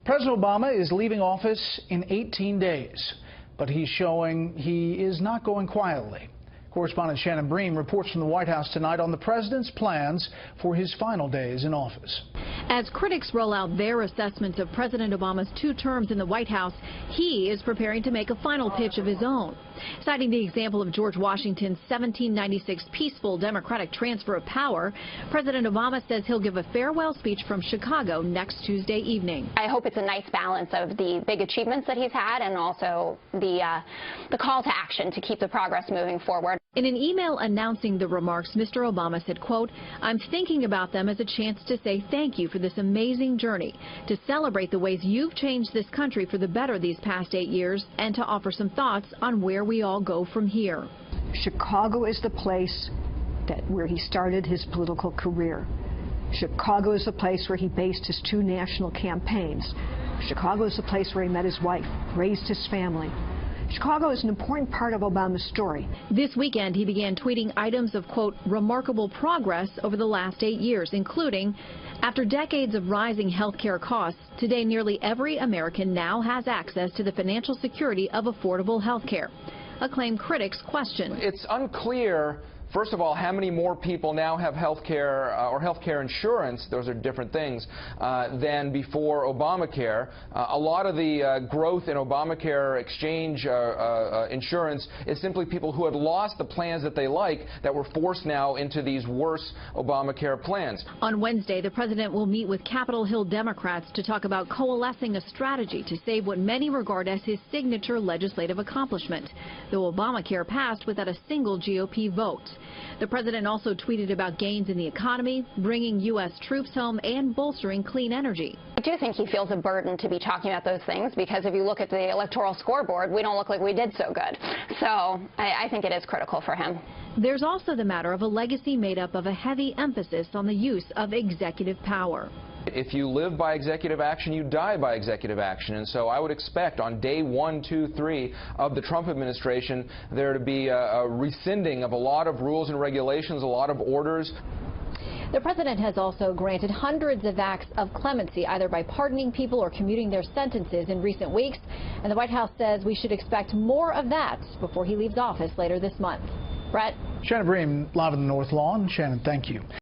President Obama is leaving office in 18 days, but he's showing he is not going quietly. Correspondent Shannon Bream reports from the White House tonight on the president's plans for his final days in office. As critics roll out their assessments of President Obama's 2 terms in the White House, he is preparing to make a final pitch of his own. Citing the example of George Washington's 1796 peaceful democratic transfer of power, President Obama says he'll give a farewell speech from Chicago next Tuesday evening. I hope it's a nice balance of the big achievements that he's had and also the call to action to keep the progress moving forward. In an email announcing the remarks, Mr. Obama said, quote, "I'm thinking about them as a chance to say thank you for this amazing journey, to celebrate the ways you've changed this country for the better these past 8 years, and to offer some thoughts on where we all go from here." Chicago is the place where he started his political career. Chicago is the place where he based his 2 national campaigns. Chicago is the place where he met his wife, raised his family. Chicago is an important part of Obama's story. This weekend, he began tweeting items of, quote, remarkable progress over the last 8 years, including, after decades of rising health care costs, today nearly every American now has access to the financial security of affordable health care, a claim critics question. It's unclear, first of all, how many more people now have health care or health care insurance, those are different things, than before Obamacare. A lot of the growth in Obamacare exchange insurance is simply people who had lost the plans that they like that were forced now into these worse Obamacare plans. On Wednesday, the president will meet with Capitol Hill Democrats to talk about coalescing a strategy to save what many regard as his signature legislative accomplishment, though Obamacare passed without a single GOP vote. The president also tweeted about gains in the economy, bringing U.S. troops home, and bolstering clean energy. I do think he feels a burden to be talking about those things because if you look at the electoral scoreboard, we don't look like we did so good. So I think it is critical for him. There's also the matter of a legacy made up of a heavy emphasis on the use of executive power. If you live by executive action, you die by executive action. And so I would expect on day 1, 2, 3 of the Trump administration there to be a rescinding of a lot of rules and regulations, a lot of orders. The president has also granted hundreds of acts of clemency, either by pardoning people or commuting their sentences in recent weeks. And the White House says we should expect more of that before he leaves office later this month. Brett? Shannon Bream, live in the North Lawn. Shannon, thank you.